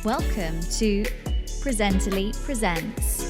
Welcome to Presently Presents.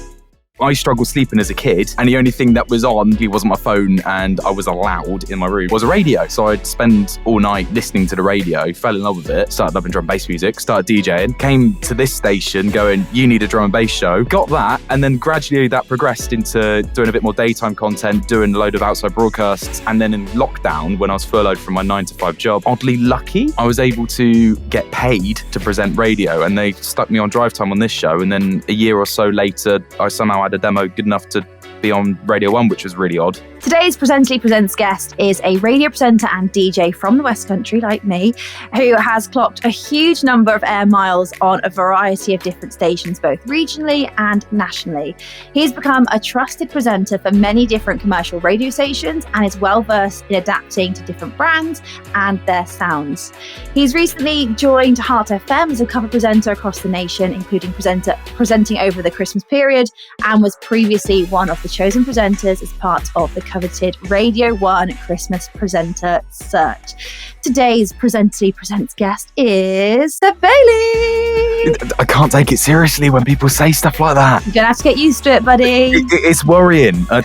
I struggled sleeping as a kid, and the only thing that was on, it wasn't my phone, and I was allowed in my room, was a radio. So I'd spend all night listening to the radio, fell in love with it, started loving drum and bass music, started DJing, came to this station going, you need a drum and bass show, got that, and then gradually that progressed into doing a bit more daytime content, doing a load of outside broadcasts, and then in lockdown, when I was furloughed from my 9-to-5 job, oddly lucky, I was able to get paid to present radio, and they stuck me on drive time on this show, and then a year or so later, I somehow had a demo good enough to be on Radio 1, which was really odd. Today's Presently Presents guest is a radio presenter and DJ from the West Country, like me, who has clocked a huge number of air miles on a variety of different stations, both regionally and nationally. He's become a trusted presenter for many different commercial radio stations and is well versed in adapting to different brands and their sounds. He's recently joined Heart FM as a cover presenter across the nation, including presenting over the Christmas period, and was previously one of the chosen presenters as part of the coveted Radio 1 Christmas presenter search. Today's Presently Presents guest is Seb Bailey. I can't take it seriously when people say stuff like that. You're going to have to get used to it, buddy. It's worrying. I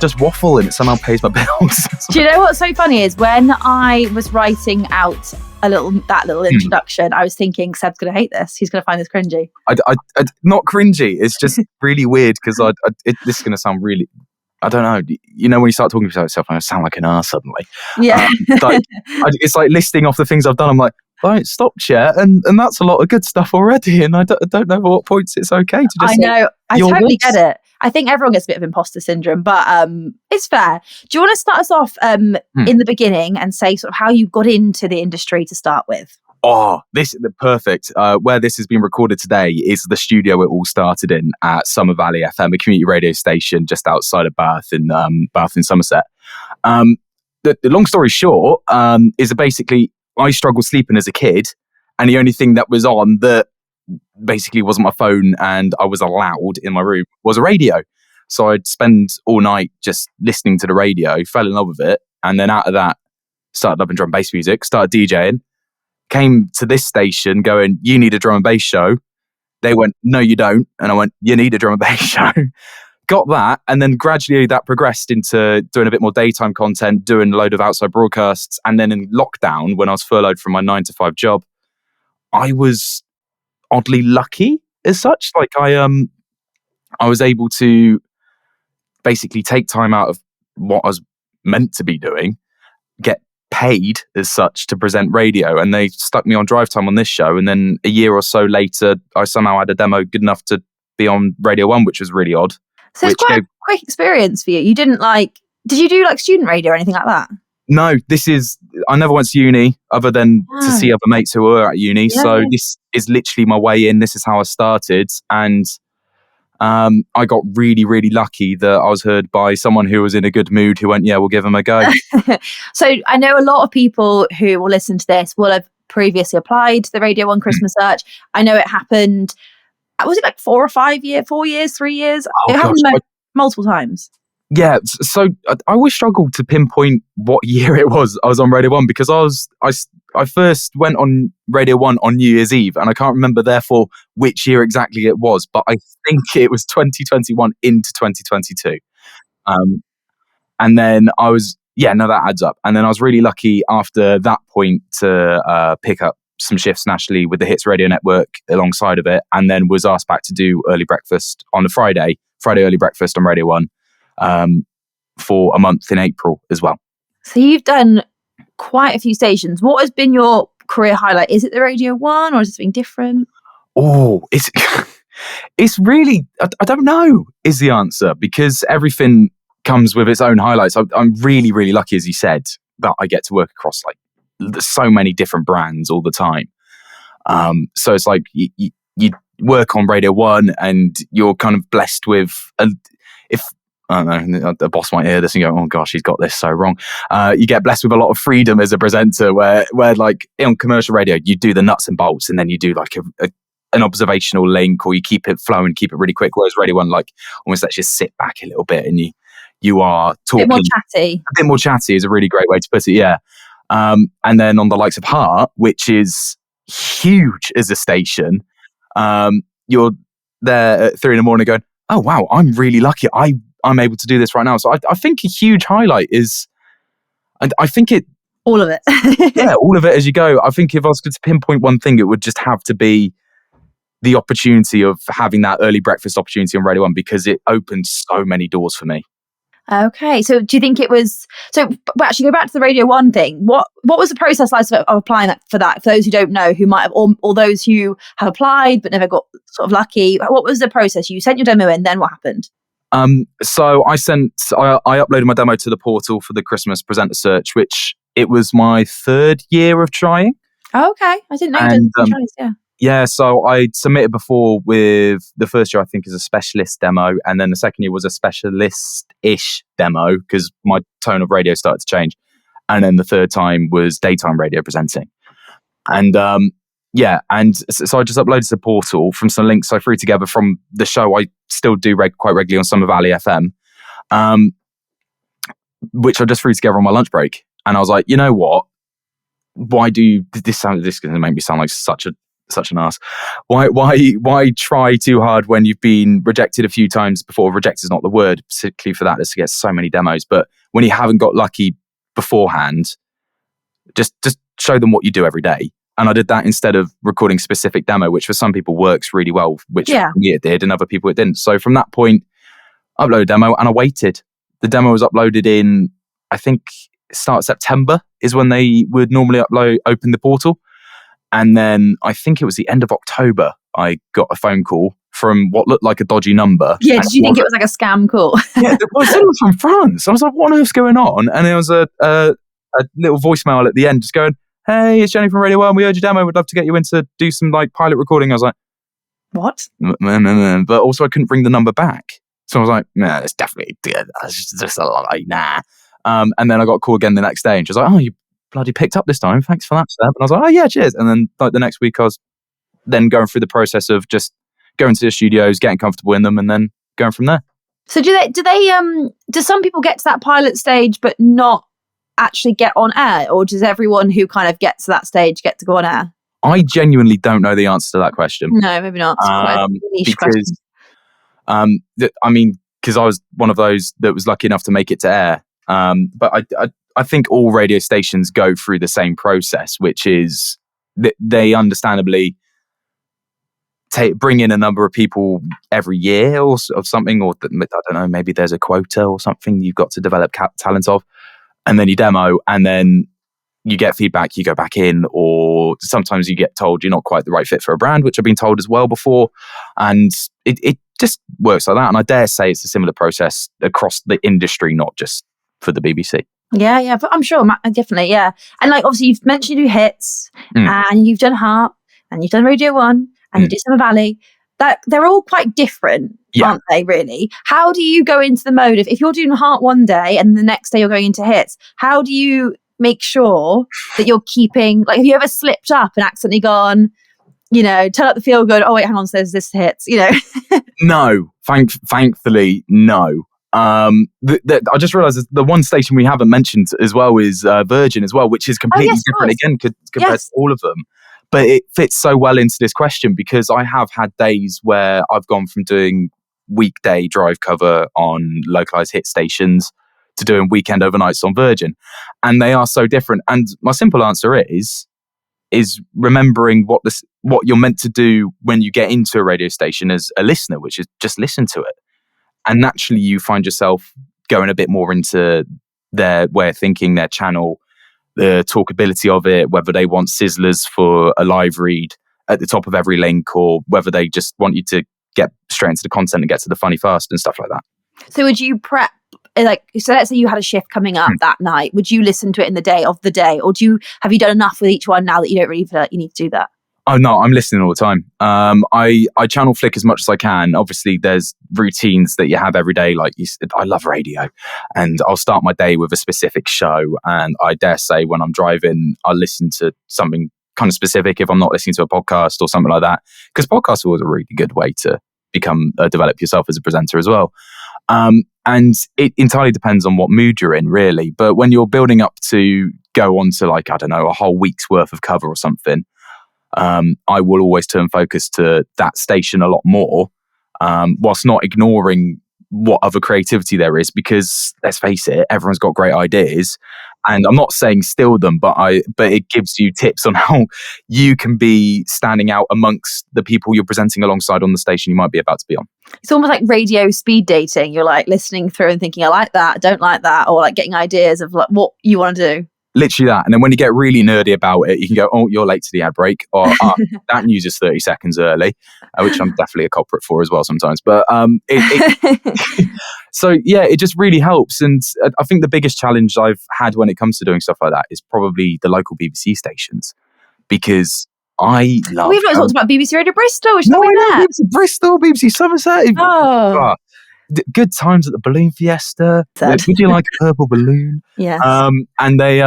just waffle and it somehow pays my bills. Do you know what's so funny is when I was writing out that little introduction, I was thinking Seb's going to hate this. He's going to find this cringy. I not cringy. It's just really weird because this is going to sound really, I don't know. You know, when you start talking about yourself, I sound like an arse suddenly. Yeah. It's like listing off the things I've done. I'm like, right, stop, chair, and that's a lot of good stuff already. And I don't know at what points it's okay to just. I know. I totally get it. I think everyone gets a bit of imposter syndrome, but it's fair. Do you want to start us off in the beginning and say sort of how you got into the industry to start with? Oh, this is perfect. Where this has been recorded today is the studio it all started in at Summer Valley FM, a community radio station just outside of Bath in Somerset. The long story short is that basically I struggled sleeping as a kid, and the only thing that was on that basically wasn't my phone and I was allowed in my room was a radio. So I'd spend all night just listening to the radio, fell in love with it, and then out of that started loving drum and bass music, started DJing. Came to this station going, you need a drum and bass show. They went, no, you don't. And I went, you need a drum and bass show. Got that. And then gradually that progressed into doing a bit more daytime content, doing a load of outside broadcasts. And then in lockdown, when I was furloughed from my 9-to-5 job, I was oddly lucky as such. Like I was able to basically take time out of what I was meant to be doing, get paid as such to present radio, and they stuck me on drive time on this show, and then a year or so later I somehow had a demo good enough to be on Radio 1, which was really odd. So it's quite a quick experience for you. You didn't did you do like student radio or anything like that? No, I never went to uni other than to see other mates who were at uni. Yeah. So this is literally my way in. This is how I started, and I got really, really lucky that I was heard by someone who was in a good mood who went, yeah, we'll give them a go. So I know a lot of people who will listen to this will have previously applied to the Radio 1 Christmas search. I know it happened, was it like 4 years, 3 years? It happened multiple times. Yeah, so I always struggled to pinpoint what year it was I was on Radio 1, because I first went on Radio 1 on New Year's Eve, and I can't remember therefore which year exactly it was, but I think it was 2021 into 2022. And then that adds up. And then I was really lucky after that point to pick up some shifts nationally with the Hits Radio Network alongside of it, and then was asked back to do early breakfast on a Friday early breakfast on Radio 1 for a month in April as well. So you've done quite a few stations. What has been your career highlight? Is it the Radio 1 or is it something different? Oh, it's really, I don't know is the answer, because everything comes with its own highlights. I'm really, really lucky, as you said, that I get to work across like so many different brands all the time. So it's like you work on Radio 1 and you're kind of blessed with, I don't know, the boss might hear this and go, oh gosh, he's got this so wrong. You get blessed with a lot of freedom as a presenter where like on commercial radio, you do the nuts and bolts, and then you do like an observational link, or you keep it flowing, keep it really quick. Whereas Radio 1 like almost lets you sit back a little bit and you are talking. A bit more chatty is a really great way to put it, yeah. And then on the likes of Heart, which is huge as a station. You're there at 3 a.m. going, oh wow, I'm really lucky. I'm able to do this right now. So I think a huge highlight is, and I think it, all of it. yeah, all of it as you go. I think if I was to pinpoint one thing, it would just have to be the opportunity of having that early breakfast opportunity on Radio 1, because it opened so many doors for me. Okay, so do you think it was, but actually go back to the Radio 1 thing, what was the process like of applying for that, for those who don't know, who might have, or those who have applied but never got sort of lucky? What was the process? You sent your demo in, then what happened? So I uploaded my demo to the portal for the Christmas presenter search, which it was my 3rd year of trying. Oh, okay, I didn't know you did tries, yeah. Yeah, so I submitted before with the first year, I think, as a specialist demo. And then the second year was a specialist-ish demo because my tone of radio started to change. And then the third time was daytime radio presenting. And and so I just uploaded to the portal from some links I threw together from the show I still do quite regularly on Summer Valley FM, which I just threw together on my lunch break. And I was like, you know what? Why do this sound? This is going to make me sound like such an ass. Why try too hard when you've been rejected a few times before? Rejected is not the word, particularly for that, is to get so many demos. But when you haven't got lucky beforehand, just show them what you do every day. And I did that instead of recording specific demo, which for some people works really well, which for me it did, and other people it didn't. So from that point, I uploaded a demo and I waited. The demo was uploaded in, I think, start of September is when they would normally open the portal. And then I think it was the end of October, I got a phone call from what looked like a dodgy number. Yeah, did you think it was like a scam call? Yeah, well, it was from France. I was like, what on earth's going on? And it was a little voicemail at the end just going, hey, it's Jenny from Radio 1. We heard your demo. We'd love to get you in to do some like pilot recording. I was like, what? But also I couldn't bring the number back. So I was like, nah, it's definitely, that's just a lie, nah. And then I got a call again the next day and she was like, oh, you bloody picked up this time. Thanks for that, Seb. And I was like, oh yeah, cheers. And then like the next week I was then going through the process of just going to the studios, getting comfortable in them and then going from there. So do some people get to that pilot stage but not actually get on air, or does everyone who kind of gets to that stage get to go on air? I genuinely don't know the answer to that question. No, maybe not. It's quite a niche question. Because I was one of those that was lucky enough to make it to air. But I think all radio stations go through the same process, which is they understandably bring in a number of people every year or something, or I don't know, maybe there's a quota or something you've got to develop talent of, and then you demo, and then you get feedback, you go back in, or sometimes you get told you're not quite the right fit for a brand, which I've been told as well before, and it just works like that. And I dare say it's a similar process across the industry, not just for the BBC. Yeah, but I'm sure, definitely, yeah. And like, obviously, you've mentioned you do hits, and you've done Heart, and you've done Radio 1, and you do Summer Valley. That they're all quite different, aren't they? Really, how do you go into the mode of if you're doing Heart one day and the next day you're going into hits? How do you make sure that you're keeping, like, have you ever slipped up and accidentally gone, turn up the feel good? Oh wait, hang on, so there's this hits, No, thankfully, no. I just realised the one station we haven't mentioned as well is Virgin as well, which is completely different again compared to all of them. But it fits so well into this question because I have had days where I've gone from doing weekday drive cover on localised hit stations to doing weekend overnights on Virgin, and they are so different. And my simple answer is remembering what you're meant to do when you get into a radio station as a listener, which is just listen to it. And naturally, you find yourself going a bit more into their way of thinking, their channel, the talkability of it, whether they want sizzlers for a live read at the top of every link, or whether they just want you to get straight into the content and get to the funny fast and stuff like that. So would you prep, so let's say you had a shift coming up that night, would you listen to it in the day, or have you done enough with each one now that you don't really feel like you need to do that? Oh no, I'm listening all the time. I channel flick as much as I can. Obviously, there's routines that you have every day. Like you said, I love radio, and I'll start my day with a specific show. And I dare say, when I'm driving, I listen to something kind of specific. If I'm not listening to a podcast or something like that, because podcasts are always a really good way to develop yourself as a presenter as well. And it entirely depends on what mood you're in, really. But when you're building up to go on to, like, I don't know, a whole week's worth of cover or something, I will always turn focus to that station a lot more, whilst not ignoring what other creativity there is, because let's face it, everyone's got great ideas, and I'm not saying steal them, but it gives you tips on how you can be standing out amongst the people you're presenting alongside on the station you might be about to be on. It's almost like radio speed dating. You're like listening through and thinking, I like that, I don't like that, or like getting ideas of like what you want to do. Literally that. And then when you get really nerdy about it, you can go, oh, you're late to the ad break, or that news is 30 seconds early, which I'm definitely a culprit for as well sometimes. But so yeah, it just really helps. And I think the biggest challenge I've had when it comes to doing stuff like that is probably the local BBC stations, because I love... We've not talked about BBC Radio Bristol, which is BBC Bristol, BBC Somerset. Oh. Good times at the balloon fiesta. Would you like a purple balloon? Yes. And they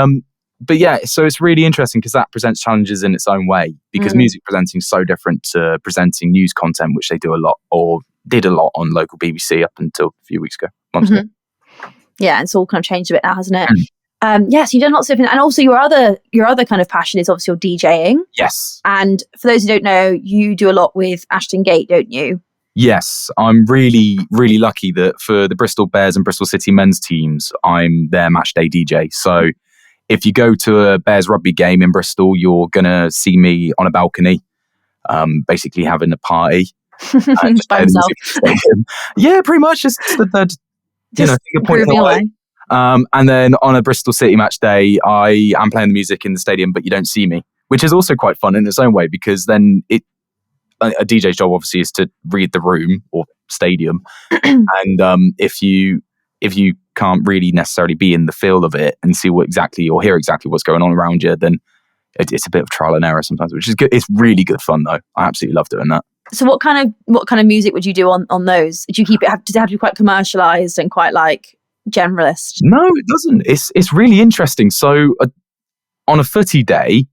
but yeah, so it's really interesting because that presents challenges in its own way, because music presenting is so different to presenting news content, which they do a lot, or did a lot on local BBC up until a few weeks ago, months ago. Yeah, it's all kind of changed a bit now, hasn't it? Yes, you've done lots of different, and also your other kind of passion is obviously your DJing. Yes. And for those who don't know, you do a lot with Ashton Gate, don't you? Yes, I'm really, really lucky that for the Bristol Bears and Bristol City men's teams, I'm their match day DJ. So if you go to a Bears rugby game in Bristol, you're going to see me on a balcony, basically having a party. By himself. Yeah, pretty much. Just the third, finger pointing away. And then on a Bristol City match day, I am playing the music in the stadium, but you don't see me, which is also quite fun in its own way, because then a DJ's job obviously is to read the room or stadium, and if you can't really necessarily be in the feel of it and see or hear exactly what's going on around you, then it's a bit of trial and error sometimes, which is good. It's really good fun though. I absolutely love doing that. So what kind of music would you do on those? Did you keep it? Does it have to be quite commercialized and quite like generalist? No, it doesn't. It's really interesting. So on a footy day,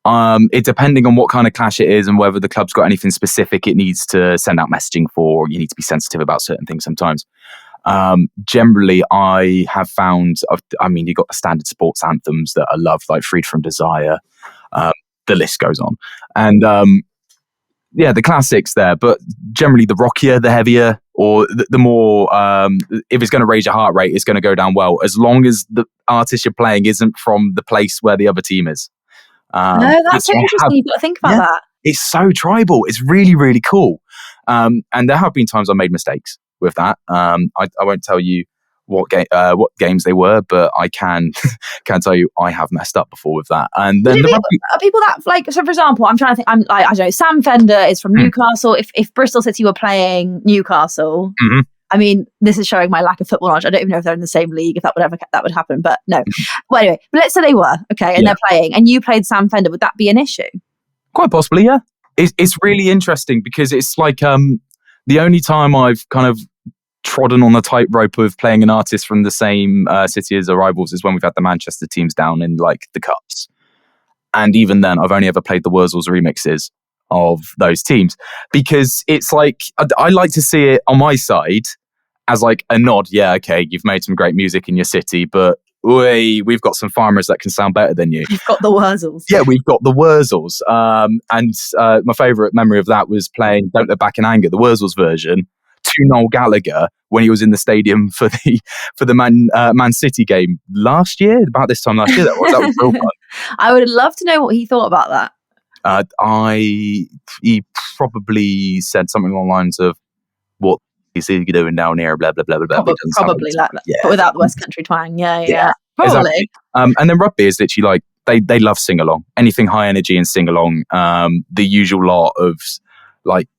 it depending on what kind of clash it is and whether the club's got anything specific it needs to send out messaging for, you need to be sensitive about certain things sometimes. Generally, I have found, you've got the standard sports anthems that are loved, like Freed from Desire. The list goes on. And the classics there, but generally the rockier, the heavier, or the more, if it's going to raise your heart rate, it's going to go down well, as long as the artist you're playing isn't from the place where the other team is. No, that's so interesting. You've got to think about that. It's so tribal. It's really, really cool. And there have been times I made mistakes with that. I won't tell you what games they were, but I can tell you I have messed up before with that. And then are people that like, so for example, I'm trying to think, I'm like, I don't know, Sam Fender is from Newcastle. If Bristol City were playing Newcastle, I mean, this is showing my lack of football knowledge. I don't even know if they're in the same league, if that would happen, but no. Well, anyway, but let's say they were, okay, and they're playing, and you played Sam Fender, would that be an issue? Quite possibly, yeah. It's really interesting because it's like the only time I've kind of trodden on the tightrope of playing an artist from the same city as our rivals is when we've had the Manchester teams down in like the cups. And even then, I've only ever played the Wurzels remixes of those teams, because it's like, I like to see it on my side as like a nod. Yeah, okay, you've made some great music in your city, but we've got some farmers that can sound better than you. You've got the Wurzels. Yeah, we've got the Wurzels. And my favourite memory of that was playing Don't Look Back in Anger, the Wurzels version, to Noel Gallagher when he was in the stadium for the Man City game last year, about this time last year. That was real fun. I would love to know what he thought about that. He probably said something along the lines of, "What is he doing down here?" Blah blah blah blah. Probably like that, but without the West Country twang. Yeah. Probably. Exactly. And then rugby is literally like they love sing along, anything high energy and sing along. The usual lot of like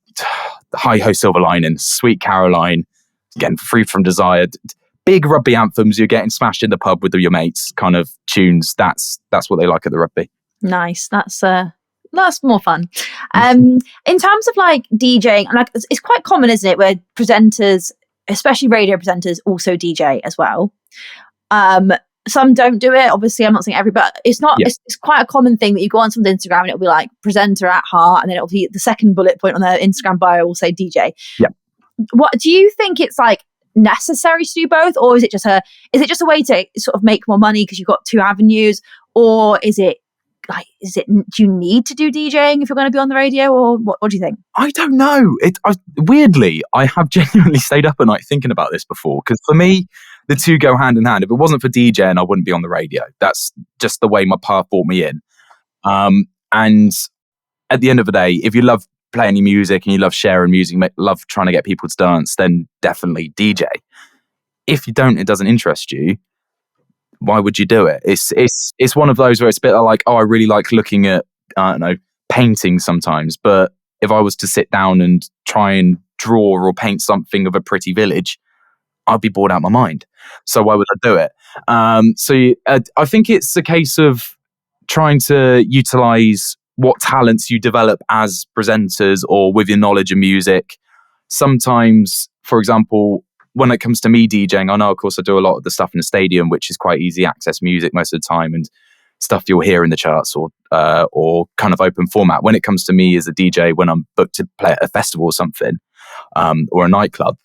Hi Ho Silver Lining, Sweet Caroline, again Free from Desire, big rugby anthems. You're getting smashed in the pub with your mates, kind of tunes. That's what they like at the rugby. Nice. That's more fun. In terms of like DJing, like it's quite common, isn't it, where presenters, especially radio presenters, also DJ as well. Some don't do it. Obviously, I'm not saying everybody, but it's not. Yeah. It's quite a common thing that you go on someone's Instagram and it'll be like presenter at heart, and then it'll be the second bullet point on their Instagram bio will say DJ. Yeah. What do you think? It's like necessary to do both, or is it just a way to sort of make more money because you've got two avenues, or is it like, do you need to do DJing if you're going to be on the radio, or what do you think? I don't know. Weirdly, I have genuinely stayed up at night thinking about this before, because for me, the two go hand in hand. If it wasn't for DJing, I wouldn't be on the radio. That's just the way my path brought me in. And at the end of the day, if you love playing your music and you love sharing music, love trying to get people to dance, then definitely DJ. If you don't, it doesn't interest you, why would you do it? It's one of those where it's a bit like, oh, I really like looking at, I don't know, painting sometimes, but if I was to sit down and try and draw or paint something of a pretty village, I'd be bored out of my mind. So why would I do it? I think it's a case of trying to utilize what talents you develop as presenters or with your knowledge of music. Sometimes, for example, when it comes to me DJing, I know, of course, I do a lot of the stuff in the stadium, which is quite easy access music most of the time, and stuff you'll hear in the charts or kind of open format. When it comes to me as a DJ, when I'm booked to play at a festival or something, or a nightclub,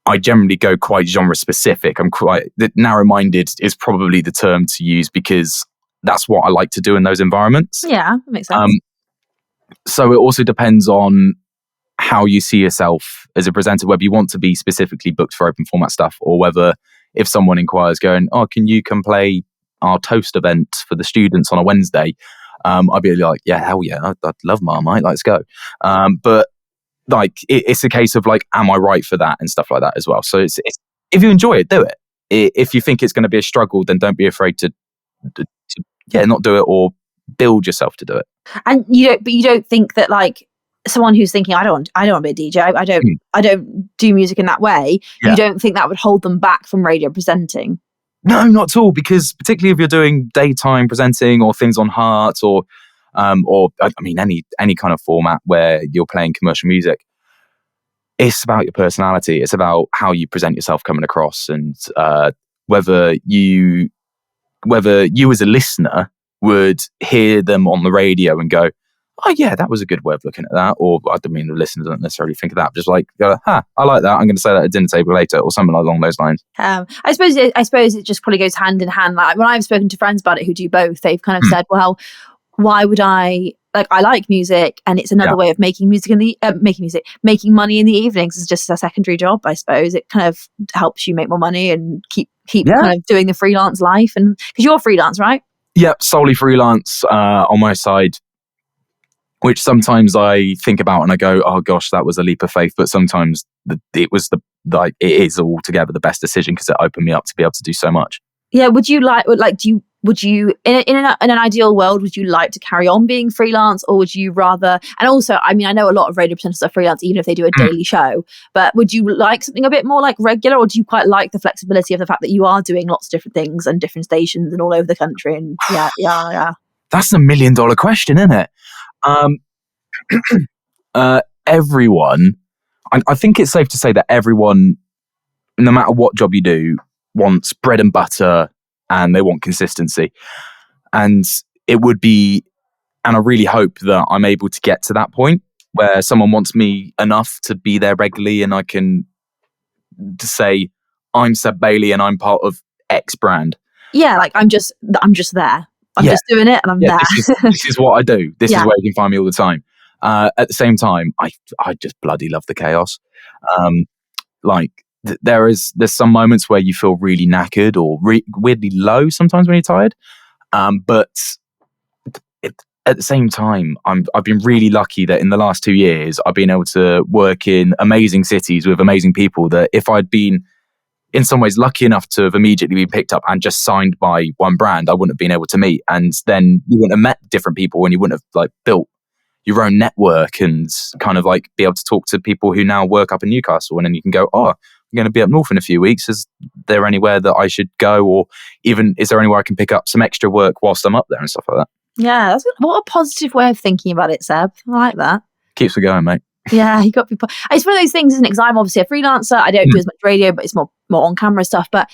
I generally go quite genre specific. I'm quite narrow-minded is probably the term to use, because that's what I like to do in those environments. Yeah, that makes sense. So it also depends on how you see yourself as a presenter, whether you want to be specifically booked for open format stuff, or whether if someone inquires going, oh, can you come play our toast event for the students on a Wednesday? I'd be like, yeah, hell yeah, I'd love Marmite, let's go. But like, it's a case of like, am I right for that and stuff like that as well. So it's if you enjoy it, do it. If you think it's going to be a struggle, then don't be afraid to not do it, or build yourself to do it. And you don't think that, like, someone who's thinking, I don't want to be a DJ, I don't do music in that way, you don't think that would hold them back from radio presenting? No, not at all, because particularly if you're doing daytime presenting or things on Heart or I mean any kind of format where you're playing commercial music, it's about your personality. It's about how you present yourself coming across, and whether you as a listener would hear them on the radio and go, oh yeah, that was a good way of looking at that. Or I don't mean the listener doesn't necessarily think of that, just like, I like that, I'm going to say that at dinner table later, or something along those lines. I suppose it just probably goes hand in hand. Like, when I've spoken to friends about it who do both, they've kind of said, well, why would I like music, and it's another way of making music making money in the evenings is just a secondary job. I suppose it kind of helps you make more money and keep kind of doing the freelance life. And because you're freelance, right? Yep, solely freelance on my side, which sometimes I think about and I go, oh gosh, that was a leap of faith. But sometimes it is altogether the best decision, because it opened me up to be able to do so much. Yeah. Would you in an ideal world, would you like to carry on being freelance, or would you rather? And also, I mean, I know a lot of radio presenters are freelance, even if they do a daily show. But would you like something a bit more like regular, or do you quite like the flexibility of the fact that you are doing lots of different things and different stations and all over the country? And yeah. That's $1 million question, isn't it? Everyone, I think it's safe to say that everyone, no matter what job you do, wants bread and butter, and they want consistency. And it would be, and I really hope that I'm able to get to that point where someone wants me enough to be there regularly, and I can say, I'm Seb Bailey and I'm part of X brand. Yeah, like I'm just there. I'm just doing it, and I'm there. This is what I do. This is where you can find me all the time. At the same time, I just bloody love the chaos. There's some moments where you feel really knackered or weirdly low sometimes when you're tired. But at the same time, I've been really lucky that in the last 2 years, I've been able to work in amazing cities with amazing people that if I'd been in some ways lucky enough to have immediately been picked up and just signed by one brand, I wouldn't have been able to meet. And then you wouldn't have met different people, and you wouldn't have built your own network and kind of be able to talk to people who now work up in Newcastle. And then you can go, oh, I'm going to be up north in a few weeks. Is there anywhere that I should go? Or even, is there anywhere I can pick up some extra work whilst I'm up there and stuff like that? Yeah, what a positive way of thinking about it, Seb. I like that. Keeps me going, mate. Yeah, you got people. It's one of those things, isn't it? Because I'm obviously a freelancer. I don't do as much radio, but it's more on camera stuff. But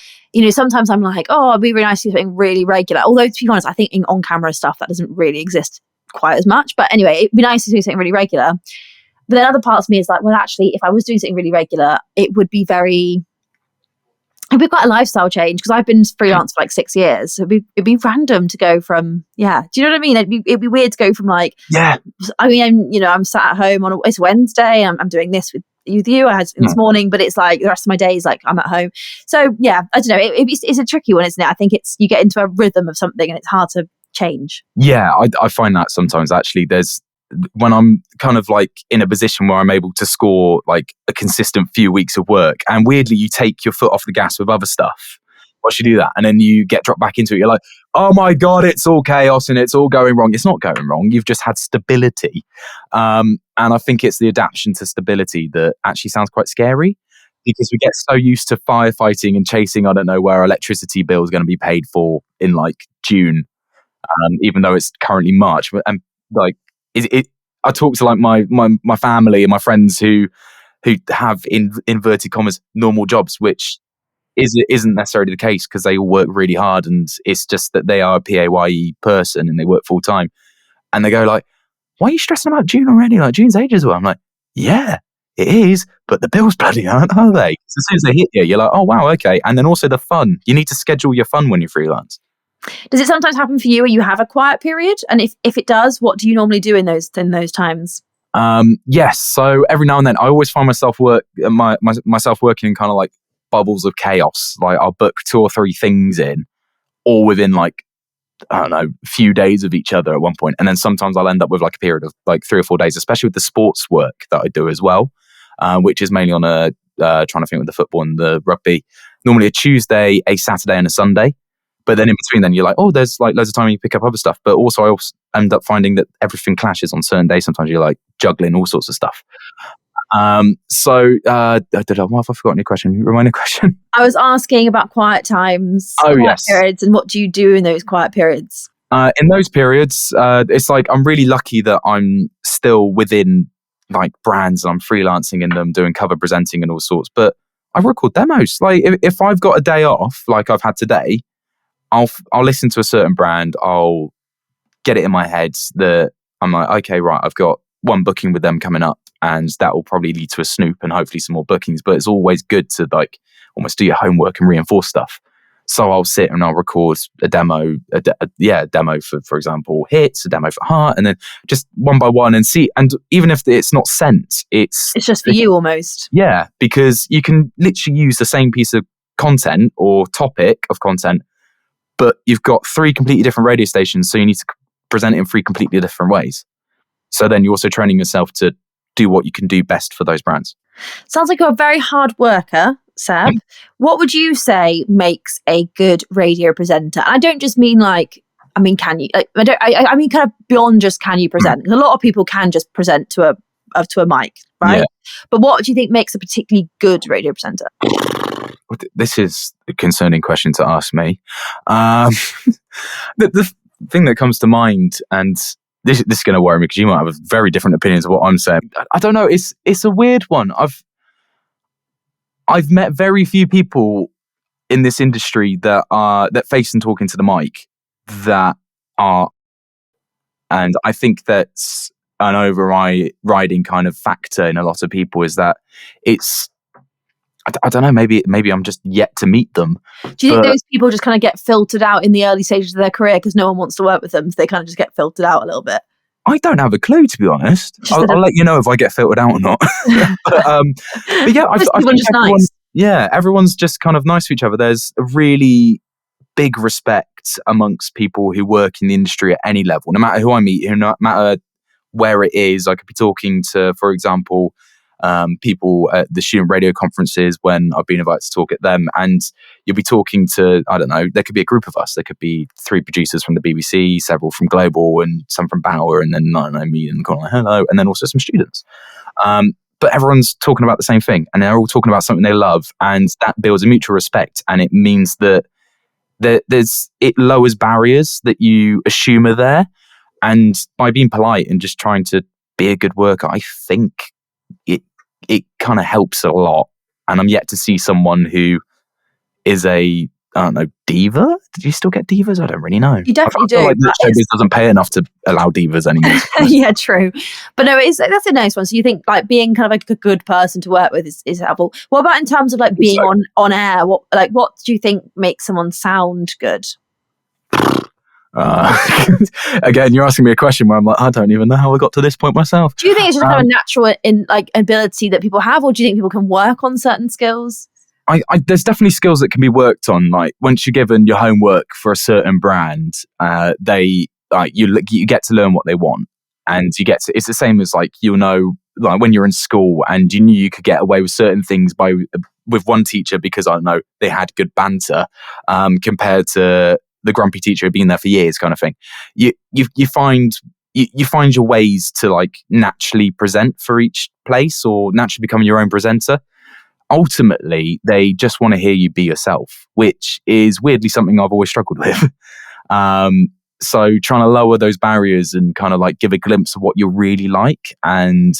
sometimes I'm like, oh, it'd be really nice to do something really regular. Although, to be honest, I think in on camera stuff that doesn't really exist quite as much. But anyway, it'd be nice to do something really regular. But then other parts of me is like, well, actually, if I was doing something really regular, it would be very it'd be quite a lifestyle change because I've been freelance for like 6 years. So it'd be random to go from, yeah. Do you know what I mean? It'd be weird to go from like, Yeah. I mean, I'm sat at home it's Wednesday and I'm doing this with you. I had this morning, but it's like the rest of my days, like I'm at home. So yeah, I don't know. It's a tricky one, isn't it? I think you get into a rhythm of something and it's hard to change. Yeah, I find that sometimes actually when I'm kind of like in a position where I'm able to score like a consistent few weeks of work, and weirdly you take your foot off the gas with other stuff once you do that, and then you get dropped back into it, you're like, oh my God, it's all chaos and it's all going wrong. It's not going wrong. You've just had stability. And I think it's the adaptation to stability that actually sounds quite scary, because we get so used to firefighting and chasing, I don't know, where our electricity bill is going to be paid for in like June, even though it's currently March. And like, I talk to like my family and my friends who have in inverted commas normal jobs, which isn't necessarily the case, because they all work really hard, and it's just that they are a PAYE person and they work full time. And they go like, why are you stressing about June already? Like, June's ages away. I'm like, yeah, it is, but the bills bloody aren't, are they? So as soon as they hit you, you're like, oh wow, okay. And then also the fun. You need to schedule your fun when you're freelance. Does it sometimes happen for you where you have a quiet period? And if it does, what do you normally do in those times? Yes. So every now and then, I always find myself myself working in kind of like bubbles of chaos. Like I'll book 2 or 3 things in, all within like, I don't know, a few days of each other at one point. And then sometimes I'll end up with like a period of like 3 or 4 days, especially with the sports work that I do as well, which is mainly on trying to think with the football and the rugby. Normally a Tuesday, a Saturday and a Sunday. But then in between then you're like, oh, there's like loads of time you pick up other stuff. But also I also end up finding that everything clashes on certain days. Sometimes you're like juggling all sorts of stuff. What have I forgotten your question? Remind me the question. I was asking about quiet times, quiet periods, and what do you do in those quiet periods? In those periods, it's like I'm really lucky that I'm still within like brands. I'm freelancing in them, doing cover presenting and all sorts. But I record demos. Like if I've got a day off, like I've had today, I'll listen to a certain brand. I'll get it in my head that I'm like, okay, right, I've got one booking with them coming up, and that will probably lead to a snoop and hopefully some more bookings. But it's always good to like almost do your homework and reinforce stuff. So I'll sit and I'll record a demo, a demo for example, hits, a demo for heart, and then just one by one and see. And even if it's not sent, it's just for you almost. Yeah, because you can literally use the same piece of content or topic of content, but you've got 3 completely different radio stations, so you need to present it in 3 completely different ways. So then you're also training yourself to do what you can do best for those brands. Sounds like you're a very hard worker, Seb. What would you say makes a good radio presenter? And I don't just mean like, I mean, can you? Like, I mean, kind of beyond just can you present? Because a lot of people can just present to a mic, right? Yeah. But what do you think makes a particularly good radio presenter? This is a concerning question to ask me. The thing that comes to mind, and this is going to worry me because you might have very different opinions of what I'm saying. I don't know. It's a weird one. I've met very few people in this industry that face and talk into the mic that are, and I think that's an overriding kind of factor in a lot of people is that it's. I don't know, maybe I'm just yet to meet them. Do you think those people just kind of get filtered out in the early stages of their career because no one wants to work with them, so they kind of just get filtered out a little bit? I don't have a clue, to be honest. I'll let you know if I get filtered out or not. but yeah, I think just nice. Yeah, everyone's just kind of nice to each other. There's a really big respect amongst people who work in the industry at any level, no matter who I meet, no matter where it is. I could be talking to, for example, people at the student radio conferences when I've been invited to talk at them, and you'll be talking to, I don't know, there could be a group of us. There could be 3 producers from the BBC, several from Global, and some from Bauer, and then I don't know, me and kind of like, hello, and then also some students. But everyone's talking about the same thing, and they're all talking about something they love, and that builds a mutual respect, and it means that it lowers barriers that you assume are there, and by being polite and just trying to be a good worker, I think it kind of helps a lot. And I'm yet to see someone who is a I don't know, diva? Did you still get divas? I don't really know. You definitely I feel do, like but showbiz doesn't pay enough to allow divas anymore. yeah, true. But no, that's a nice one. So you think like being kind of like a good person to work with is helpful. What about in terms of like being on air? What do you think makes someone sound good? Again, you're asking me a question where I'm like, I don't even know how I got to this point myself. Do you think it's just kind of a natural ability that people have, or do you think people can work on certain skills? There's definitely skills that can be worked on. Like once you're given your homework for a certain brand, you get to learn what they want, and you get to. It's the same as like like when you're in school and you knew you could get away with certain things with one teacher because I don't know they had good banter, compared to the grumpy teacher who'd been there for years, kind of thing. You find your ways to like naturally present for each place or naturally become your own presenter. Ultimately, they just want to hear you be yourself, which is weirdly something I've always struggled with. So trying to lower those barriers and kind of like give a glimpse of what you're really like, and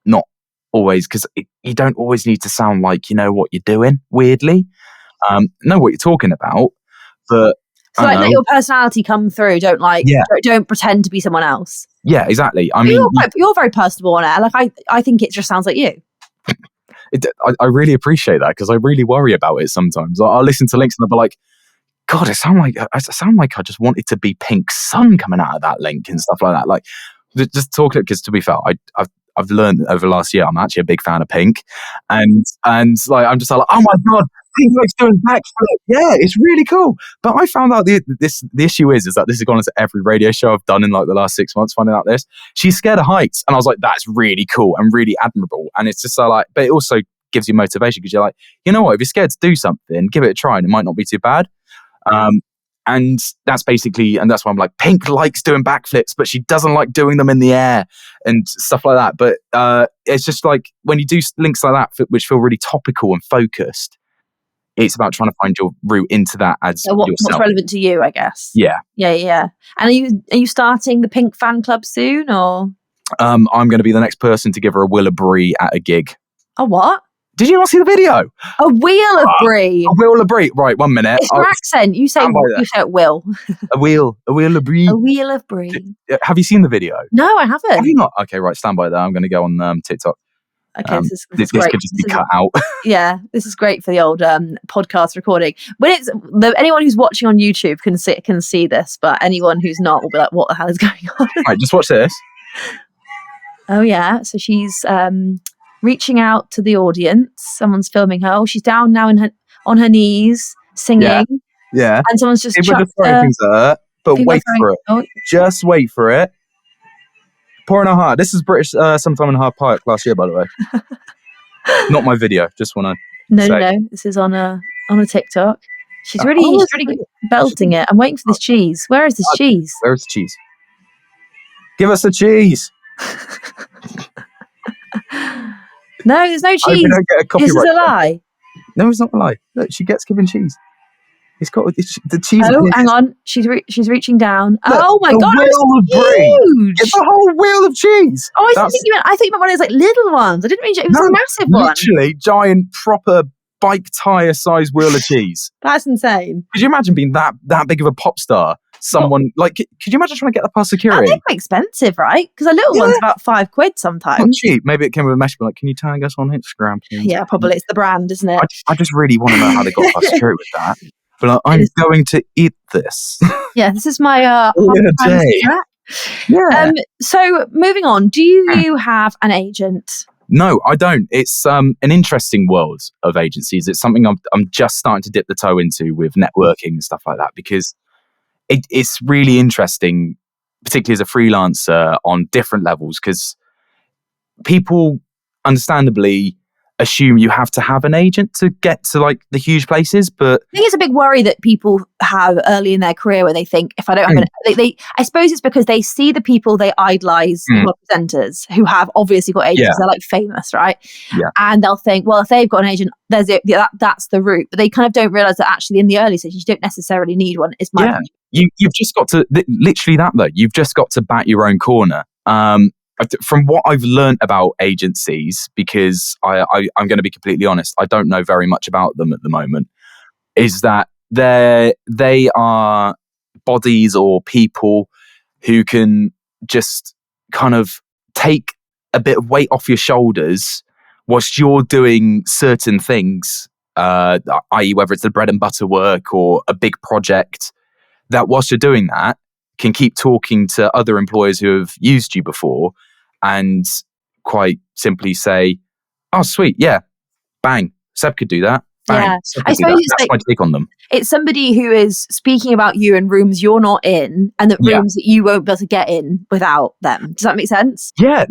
not always, because you don't always need to sound like you know what you're doing, weirdly. Know what you're talking about, but so like let your personality come through. Don't pretend to be someone else. Yeah, exactly. You're very personable on air. Like I think it just sounds like you. I really appreciate that because I really worry about it sometimes. I'll listen to links and I'll be like, God, I sound like I just wanted to be pink sun coming out of that link and stuff like that. Like, just talking, because to be fair, I've learned over the last year I'm actually a big fan of Pink, and like I'm just like, oh my God, Pink likes doing backflip. Yeah, it's really cool. But I found out the issue is that this has gone into every radio show I've done in like the last 6 months. Finding out this, she's scared of heights, and I was like, that's really cool and really admirable. And it's just so like, but it also gives you motivation because you're like, you know what, if you're scared to do something, give it a try, and it might not be too bad. And that's why I'm like, Pink likes doing backflips, but she doesn't like doing them in the air and stuff like that. But it's just like when you do links like that, which feel really topical and focused, it's about trying to find your route into that as yourself. What's relevant to you, I guess. Yeah. And are you starting the Pink fan club soon, or? I'm going to be the next person to give her a Will of Brie at a gig. A what? Did you not see the video? A wheel of brie. A wheel of brie. Right, 1 minute. It's your accent. You say it will. A wheel of brie. A wheel of brie. Have you seen the video? No, I haven't. Have you not? Okay, right. Stand by there. I'm going to go on TikTok. Okay, this could just be cut out. Yeah, this is great for the old podcast recording. When it's anyone who's watching on YouTube can see this, but anyone who's not will be like, "What the hell is going on?" Right, just watch this. Oh yeah, so she's reaching out to the audience. Someone's filming her. Oh, she's down now on her knees singing. Yeah. And someone's just throwing things at her. But wait for it. Oh. Just wait for it. Pouring her heart. This is British sometime in Hyde Park last year, by the way. Not my video. Just want to say. No. This is on a TikTok. She's really belting it. I'm waiting for this cheese. Where is this cheese? Where's the cheese? Give us the cheese. No, there's no cheese. I hope we don't get a copyright. This is a lie. No, it's not a lie. Look, she gets given cheese. It's got the cheese. Oh, hang on. She's reaching down. Look, oh my God, it's huge. It's a whole wheel of cheese. Oh, I think you meant one of those like little ones. I didn't mean it was a massive one. Literally giant, proper bike tire size wheel of cheese. That's insane. Could you imagine being that big of a pop star? Someone like, could you imagine trying to get that past security? They're quite expensive, right? Because a little one's about £5 sometimes. Not cheap. Maybe it came with a message like, can you tag us on Instagram, please? Yeah, probably. It's the brand, isn't it? I just really want to know how they got past security with that. But like, I'm going to eat this. Yeah, this is my day. Yeah. So moving on, do you have an agent? No, I don't. It's an interesting world of agencies. It's something I'm just starting to dip the toe into with networking and stuff like that, because it's really interesting, particularly as a freelancer on different levels, because people understandably assume you have to have an agent to get to like the huge places, but I think it's a big worry that people have early in their career where they think, if I don't have I suppose it's because they see the people they idolize who are presenters who have obviously got agents. They're like famous, right? Yeah. And they'll think, well, if they've got an agent, that's the route. But they kind of don't realize that actually in the early stages you don't necessarily need one. Is my opinion. You've just got to literally that though. You've just got to bat your own corner. From what I've learned about agencies, because I'm going to be completely honest, I don't know very much about them at the moment, is that they are bodies or people who can just kind of take a bit of weight off your shoulders whilst you're doing certain things, i.e. whether it's the bread and butter work or a big project, that whilst you're doing that, can keep talking to other employers who have used you before and quite simply say, oh, sweet, yeah, bang, Seb could do that. Bang, Yeah. Seb I could do suppose that. it's That's like, my take on them. it's somebody who is speaking about you in rooms you're not in, and that Yeah. rooms that you won't be able to get in without them. Does that make sense? Yeah,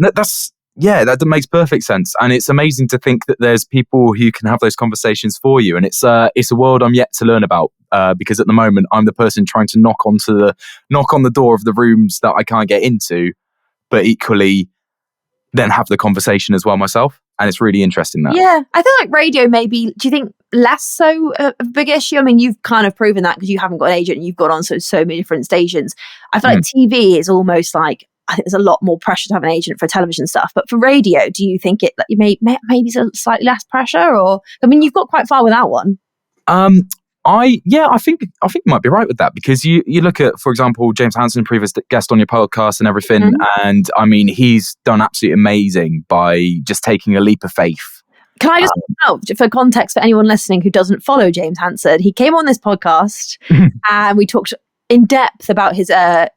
that makes perfect sense, and it's amazing to think that there's people who can have those conversations for you, and it's a world I'm yet to learn about, because at the moment I'm the person trying to knock on the door of the rooms that I can't get into, but equally then have the conversation as well myself, and it's really interesting that. Yeah, I feel like radio maybe, do you think less so a big issue? I mean, you've kind of proven that because you haven't got an agent and you've got on so many different stations. I feel like TV is almost like, I think there's a lot more pressure to have an agent for television stuff. But for radio, do you think maybe it's slightly less pressure? Or, I mean, you've got quite far without one. I think you might be right with that, because you look at, for example, James Hansen, previous guest on your podcast and everything, and I mean, he's done absolutely amazing by just taking a leap of faith. Can I just point out, for context for anyone listening who doesn't follow James Hansen, he came on this podcast and we talked in depth about his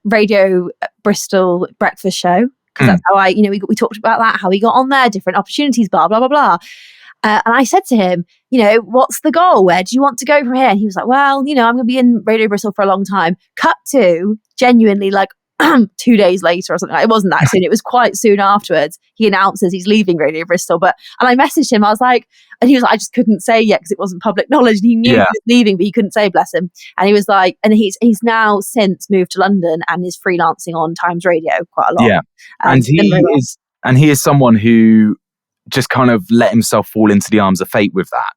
Radio Bristol breakfast show, because that's how we talked about that, how he got on there, different opportunities, blah blah blah blah. And I said to him, what's the goal? Where do you want to go from here? And he was like, well, I'm going to be in Radio Bristol for a long time. Cut to genuinely like 2 days later or something. It wasn't that soon. It was quite soon afterwards. He announces he's leaving Radio Bristol. And I messaged him. I was like, and he was like, I just couldn't say yet because it wasn't public knowledge. And he knew he was leaving, but he couldn't say, bless him. And he was like, and he's now since moved to London and is freelancing on Times Radio quite a lot. Yeah, and he is someone who just kind of let himself fall into the arms of fate with that.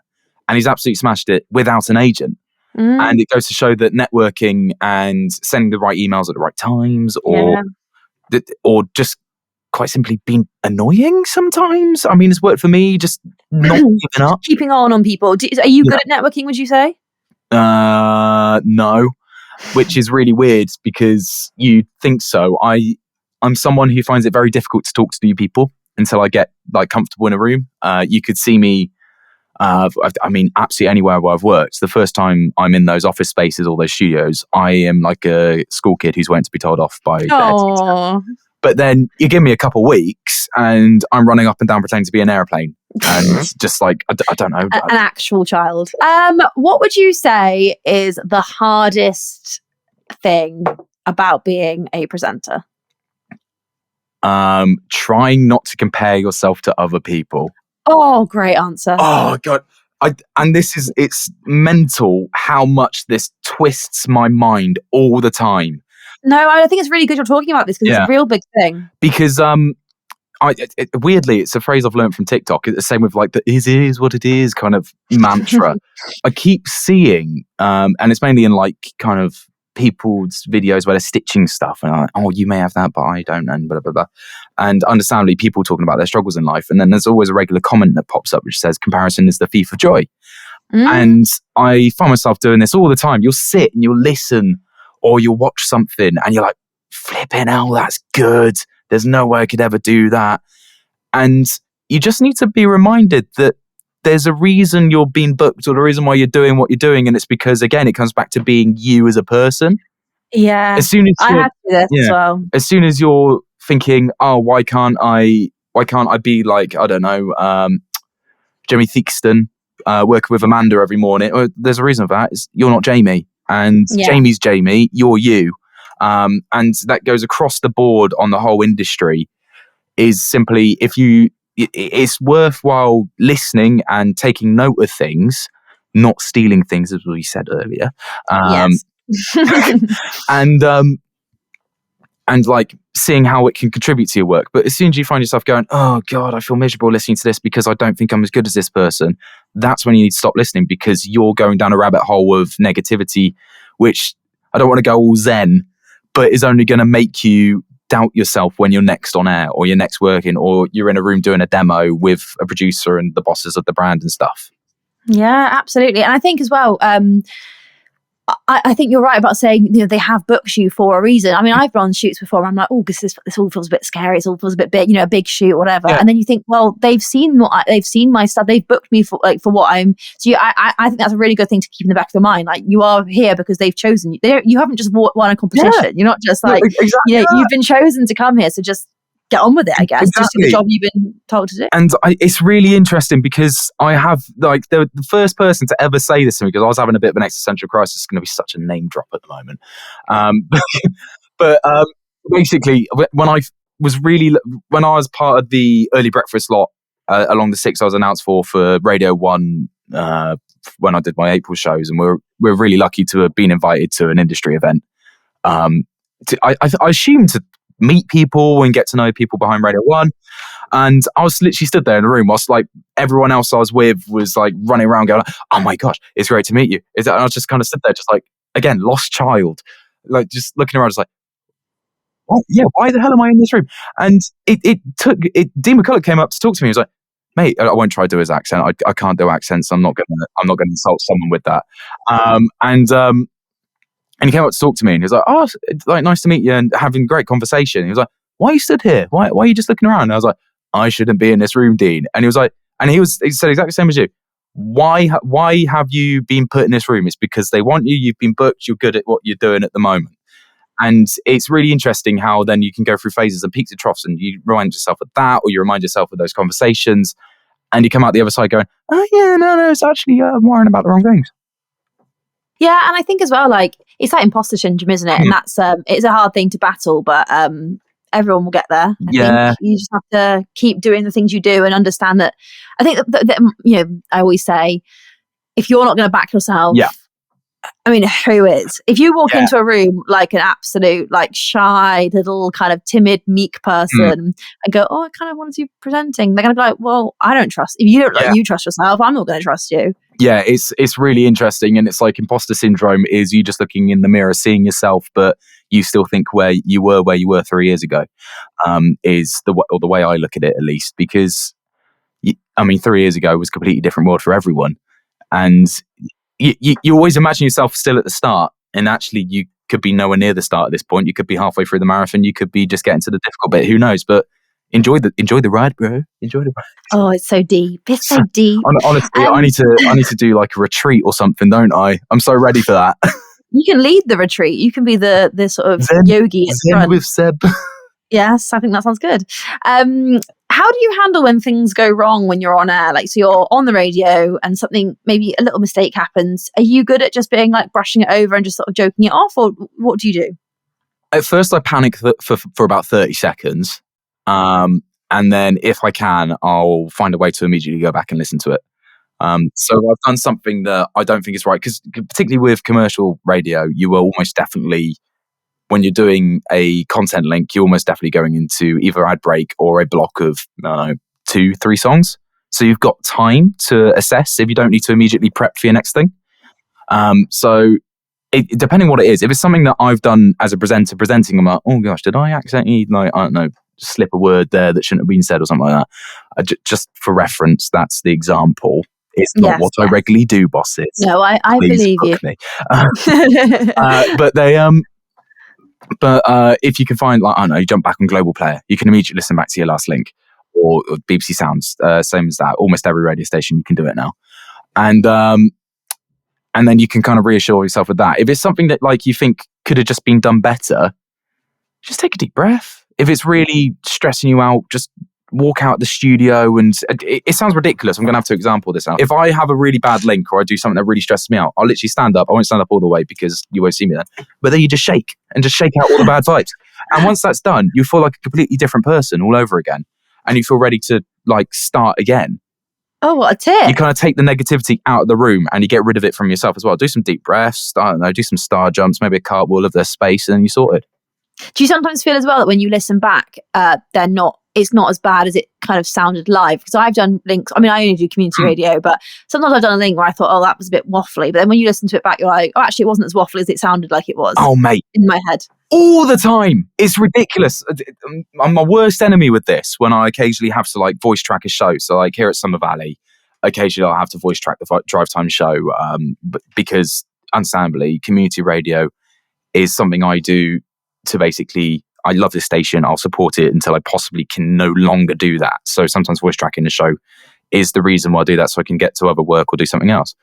And he's absolutely smashed it without an agent. And it goes to show that networking and sending the right emails at the right times, or just quite simply being annoying sometimes. I mean, it's worked for me, just not giving up. Keeping on people. Are you good at networking, would you say? No, which is really weird because you think so. I'm someone who finds it very difficult to talk to new people until I get like comfortable in a room. You could see me, I mean, absolutely anywhere where I've worked. The first time I'm in those office spaces or those studios, I am like a school kid who's waiting to be told off by their teacher. But then you give me a couple of weeks and I'm running up and down pretending to be an airplane. And just like, I don't know. An actual child. What would you say is the hardest thing about being a presenter? Trying not to compare yourself to other people. Oh, great answer. Oh God. It's mental how much this twists my mind all the time. No, I think it's really good you're talking about this because it's a real big thing. Because weirdly, it's a phrase I've learned from TikTok. It's the same with like the "it is what it is" kind of mantra. I keep seeing, and it's mainly in like kind of people's videos where they're stitching stuff, and I'm like, oh, you may have that, but I don't, and blah blah blah. And understandably, people talking about their struggles in life, and then there's always a regular comment that pops up which says, "Comparison is the thief of joy." And I find myself doing this all the time. You'll sit and you'll listen, or you'll watch something, and you're like, "Flipping hell, that's good. There's no way I could ever do that." And you just need to be reminded that there's a reason you're being booked, or the reason why you're doing what you're doing, and it's because, again, it comes back to being you as a person. Yeah, as soon as I have to do this as well. As soon as you're thinking, "Oh, why can't I be like, I don't know, Jamie Theakston, working with Amanda every morning?" Well, there's a reason for that. You're not Jamie, and Jamie's Jamie. You're you, and that goes across the board on the whole industry. Is simply it's worthwhile listening and taking note of things, not stealing things, as we said earlier. Yes. And like seeing how it can contribute to your work. But as soon as you find yourself going, "Oh God, I feel miserable listening to this because I don't think I'm as good as this person," that's when you need to stop listening, because you're going down a rabbit hole of negativity, which I don't want to go all zen, but is only going to make you doubt yourself when you're next on air, or you're next working, or you're in a room doing a demo with a producer and the bosses of the brand and stuff. Yeah, absolutely. And I think as well, I think you're right about saying, they have booked you for a reason. I mean, I've gone on shoots before and I'm like, oh, this all feels a bit scary. It all feels a bit big, a big shoot, whatever. Yeah. And then you think, well, they've seen my stuff. They've booked me for what I'm. So I think that's a really good thing to keep in the back of your mind. Like, you are here because they've chosen you. You haven't just won a competition. Yeah. You're not just like, exactly you've been chosen to come here. So just get on with it, I guess. Just do the job you've been told to do. And it's really interesting because I have the first person to ever say this to me, because I was having a bit of an existential crisis. It's going to be such a name drop at the moment. But basically, when I was part of the early breakfast lot along the 6 I was announced for Radio 1 when I did my April shows, and we're really lucky to have been invited to an industry event. I assume to meet people and get to know people behind Radio 1. And I was literally stood there in the room whilst everyone else I was with was running around going, oh my gosh, it's great to meet you. And I was just kind of stood there just again, lost child, just looking around, just what? Yeah, why the hell am I in this room? And Dean McCulloch came up to talk to me. He was like, mate, I won't try to do his accent. I can't do accents. I'm not gonna insult someone with that. And he came up to talk to me and he was like, oh, it's nice to meet you, and having great conversation. He was like, why are you stood here? Why are you just looking around? And I was like, I shouldn't be in this room, Dean. And he was like, he said exactly the same as you. Why have you been put in this room? It's because they want you. You've been booked. You're good at what you're doing at the moment. And it's really interesting how then you can go through phases and peaks and troughs, and you remind yourself of that, or you remind yourself of those conversations, and you come out the other side going, oh yeah, no, it's actually I'm worrying about the wrong things. Yeah, and I think as well, it's that imposter syndrome, isn't it? And that's it's a hard thing to battle, but everyone will get there. I think you just have to keep doing the things you do and understand that. I think that I always say, if you're not going to back yourself, I mean, who is? If you walk into a room like an absolute, shy, little kind of timid, meek person and go, oh, I kind of want to do presenting, they're going to be like, well, I don't trust. If you don't you trust yourself, I'm not going to trust you. Yeah, it's really interesting. And it's imposter syndrome is you just looking in the mirror, seeing yourself, but you still think where you were 3 years ago, is the way I look at it, at least, because 3 years ago was a completely different world for everyone. And you always imagine yourself still at the start, and actually you could be nowhere near the start at this point. You could be halfway through the marathon. You could be just getting to the difficult bit. Who knows? But enjoy the ride, bro. Enjoy the ride. Oh, it's so deep. It's so deep. Honestly, I need to do a retreat or something, don't I? I'm so ready for that. You can lead the retreat. You can be the sort of yogi at Zen front. with Seb. Yes, I think that sounds good. How do you handle when things go wrong when you're on air? So you're on the radio and something, maybe a little mistake happens. Are you good at just being brushing it over and just sort of joking it off, or what do you do? At first, I panic for about 30 seconds. And then if I can, I'll find a way to immediately go back and listen to it. So I've done something that I don't think is right, because particularly with commercial radio, you will almost definitely, when you're doing a content link, you're almost definitely going into either ad break or a block of 2-3 songs. So you've got time to assess if you don't need to immediately prep for your next thing. So depending what it is, if it's something that I've done as a presenter presenting, I'm like, oh gosh, did I accidentally I don't know, slip a word there that shouldn't have been said or something like that. Just for reference, that's the example. It's not what I regularly do, bosses. No, I believe you. But if you can find, you jump back on Global Player, you can immediately listen back to your last link, or BBC Sounds, same as that. Almost every radio station you can do it now, and then you can kind of reassure yourself with that. If it's something that you think could have just been done better, just take a deep breath. If it's really stressing you out, just walk out the studio. And it sounds ridiculous. I'm going to have to example this out. If I have a really bad link or I do something that really stresses me out, I'll literally stand up. I won't stand up all the way because you won't see me then. But then you just shake out all the bad vibes. And once that's done, you feel like a completely different person all over again. And you feel ready to start again. Oh, what a tip. You kind of take the negativity out of the room and you get rid of it from yourself as well. Do some deep breaths, I don't know, do some star jumps, maybe a cartwheel of their space, and then you're sorted. Do you sometimes feel as well that when you listen back, it's not as bad as it kind of sounded live? Because I've done links, I only do community radio, but sometimes I've done a link where I thought, oh, that was a bit waffly. But then when you listen to it back, you're like, oh, actually, it wasn't as waffly as it sounded like it was. Oh, mate. In my head. All the time. It's ridiculous. I'm my worst enemy with this when I occasionally have to voice track a show. So here at Summer Valley, occasionally I'll have to voice track the drive time show because understandably, community radio is something I do to basically, I love this station, I'll support it until I possibly can no longer do that. So sometimes voice tracking the show is the reason why I do that, so I can get to other work or do something else.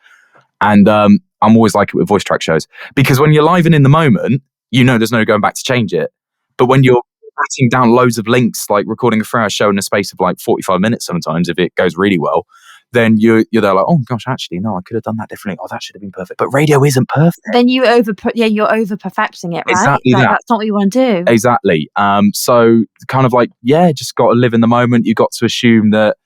And I'm always like it with voice track shows, because when you're live and in the moment, there's no going back to change it. But when you're writing down loads of links, like recording a 3-hour show in a space of like 45 minutes sometimes, if it goes really well, then you're there like, oh gosh, actually, no, I could have done that differently. Oh, that should have been perfect. But radio isn't perfect. Then you're over perfecting it, right? Exactly that. That's not what you want to do. Exactly. So kind of like, just got to live in the moment. You got to assume that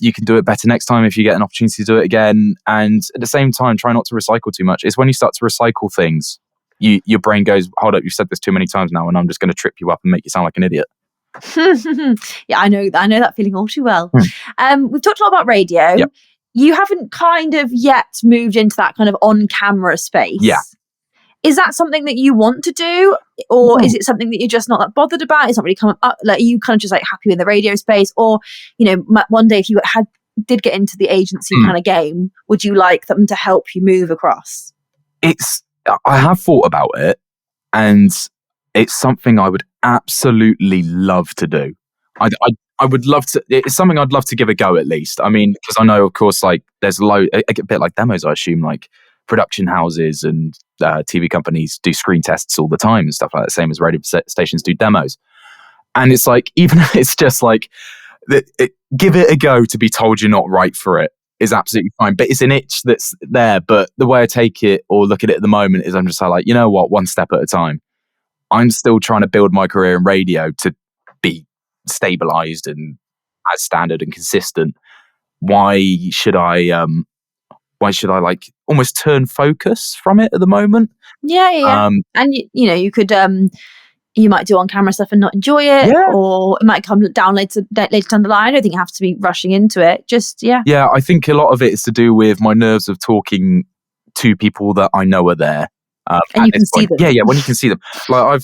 you can do it better next time if you get an opportunity to do it again. And at the same time, try not to recycle too much. It's when you start to recycle things, your brain goes, hold up, you've said this too many times now, and I'm just going to trip you up and make you sound like an idiot. Yeah, I know that feeling all too well. We've talked a lot about radio. Yep. You haven't kind of yet moved into that kind of on-camera space. Yeah. Is that something that you want to do, or is it something that you're just not that bothered about? It's not really coming up. Like, are you kind of just like happy in the radio space, or one day if you did get into the agency kind of game, would you like them to help you move across? I have thought about it, and it's something I would absolutely love to do. I would love to. It's something I'd love to give a go at least. I mean, because I know, of course, like there's a bit like demos. I assume like production houses and TV companies do screen tests all the time and stuff like that. Same as radio stations do demos. And it's like, even if it's just like, give it a go to be told you're not right for it is absolutely fine. But it's an itch that's there. But the way I take it or look at it at the moment is I'm just like, you know what, one step at a time. I'm still trying to build my career in radio to be stabilized and as standard and consistent. Why should I like almost turn focus from it at the moment? Yeah. And you could you might do on camera stuff and not enjoy it, or it might come down later down the line. I don't think you have to be rushing into it. Yeah, I think a lot of it is to do with my nerves of talking to people that I know are there. And you can see them. Yeah, when you can see them. Like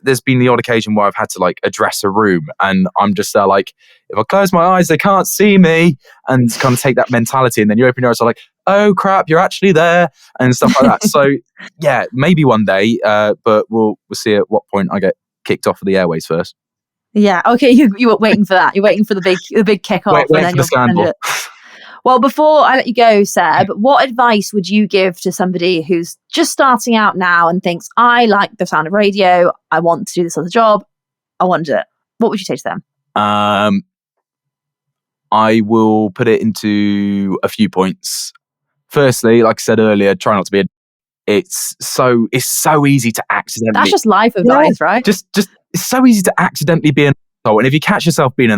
there's been the odd occasion where I've had to like address a room, and I'm just there like, if I close my eyes, they can't see me, and kind of take that mentality. And then you open your eyes, like, oh crap, you're actually there, and stuff like that. So yeah, maybe one day, but we'll see at what point I get kicked off of the airways first. Yeah, okay, you were waiting for that. You're waiting for the big kick off, wait for the scandal. Well, before I let you go, Seb, what advice would you give to somebody who's just starting out now and thinks, I like the sound of radio, I want to do this as a job, I want to do it? What would you say to them? I will put it into a few points. Firstly, like I said earlier, try not to be it's so easy to accidentally... That's just life advice, right? Just it's so easy to accidentally be an asshole. And if you catch yourself being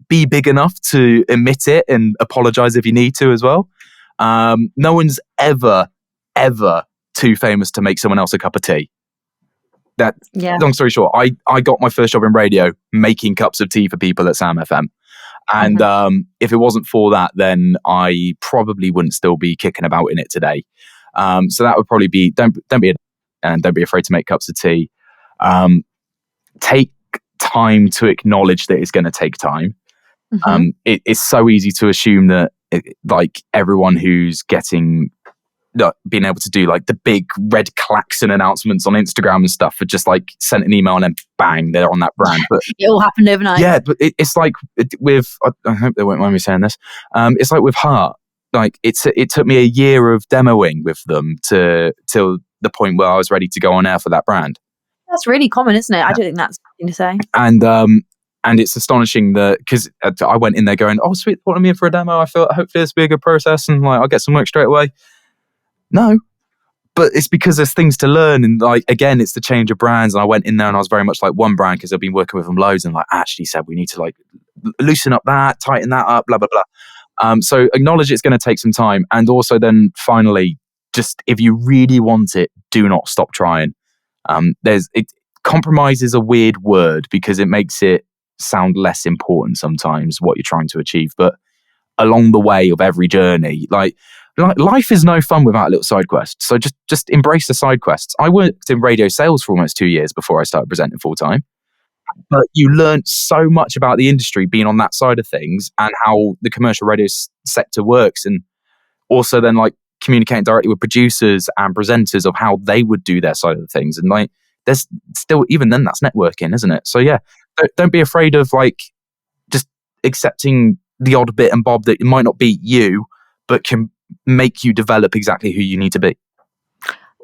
be big enough to admit it and apologize if you need to as well. No one's ever too famous to make someone else a cup of tea. Long story short, I got my first job in radio making cups of tea for people at Sam FM. And if it wasn't for that, then I probably wouldn't still be kicking about in it today. So that would probably be, don't be afraid to make cups of tea. Take time to acknowledge that it's going to take time. It's so easy to assume that like everyone who's being able to do like the big red klaxon announcements on Instagram and stuff for just like sent an email and then bang, they're on that brand. But it all happened overnight. Yeah, but it's like with, I hope they won't mind me saying this. It's like with Heart. Like it took me a year of demoing with them till the point where I was ready to go on air for that brand. That's really common, isn't it? Yeah. I don't think that's something to say. And it's astonishing that, because I went in there going, oh sweet, they wanted me in for a demo. I thought hopefully this will be a good process and like I'll get some work straight away. No, but it's because there's things to learn. And like, again, it's the change of brands. And I went in there and I was very much like one brand because I've been working with them loads and like actually said, we need to like loosen up that, tighten that up, blah, blah, blah. So acknowledge it's going to take some time. And also then finally, just if you really want it, do not stop trying. Compromise is a weird word because it makes it sound less important sometimes what you're trying to achieve. But along the way of every journey, like life is no fun without a little side quest. So just embrace the side quests. I worked in radio sales for almost 2 years before I started presenting full time. But you learned so much about the industry being on that side of things and how the commercial radio sector works. And also then like communicating directly with producers and presenters of how they would do their side of the things. And like, there's still, even then, that's networking, isn't it? So yeah, don't be afraid of like just accepting the odd bit and bob that it might not be you, but can make you develop exactly who you need to be.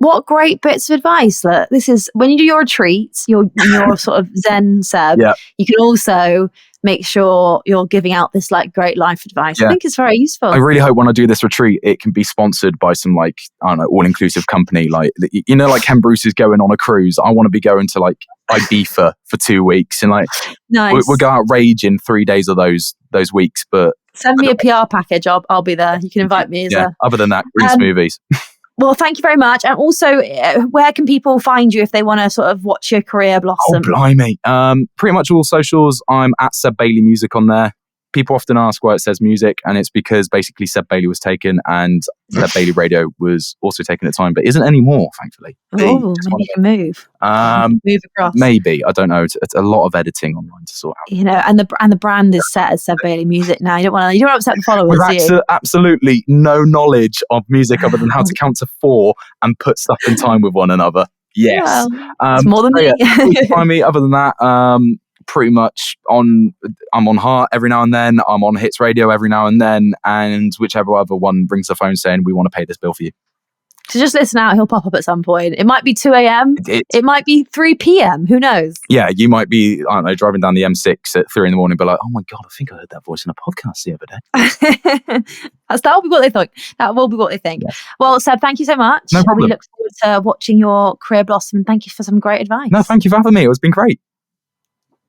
What great bits of advice. Look, this is when you do your retreats, your sort of Zen Seb, Yeah. you can also make sure you're giving out this like great life advice. Yeah. I think it's very useful. I really hope when I do this retreat, it can be sponsored by some like, I don't know, all-inclusive company. Like, you know, like Ken Bruce is going on a cruise. I want to be going to like Ibiza for 2 weeks, and like Nice. we'll go out raging 3 days of those weeks. But send me a PR package. I'll be there. You can invite me as a... Other than that, green smoothies. Well, thank you very much. And also, where can people find you if they want to sort of watch your career blossom? Oh, blimey. Pretty much all socials. I'm at Seb Bailey Music on there. People often ask why it says music, and it's because basically Seb Bailey was taken and Seb Bailey Radio was also taken at the time, but isn't anymore, thankfully. Oh, maybe you can move. Move across. Maybe. I don't know. It's a lot of editing online to sort out. You know, and the brand is set as Seb Bailey Music now. You don't want to upset the followers, do you? Absolutely no knowledge of music other than how to count to 4 and put stuff in time with one another. Yes. Well, it's more than me. You can find me other than that. Pretty much I'm on Heart every now and then. I'm on Hits Radio every now and then, and whichever other one rings the phone saying we want to pay this bill for you. So just listen out, he'll pop up at some point. It might be 2 a.m. It might be 3 p.m. Who knows? Yeah, you might be, I don't know, driving down the M6 at 3 a.m, but like, oh my God, I think I heard that voice in a podcast the other day. That will be what they think. That will be what they think. Yeah. Well, Seb, thank you so much. No problem. We look forward to watching your career blossom, and thank you for some great advice. No, thank you for having me. It's been great.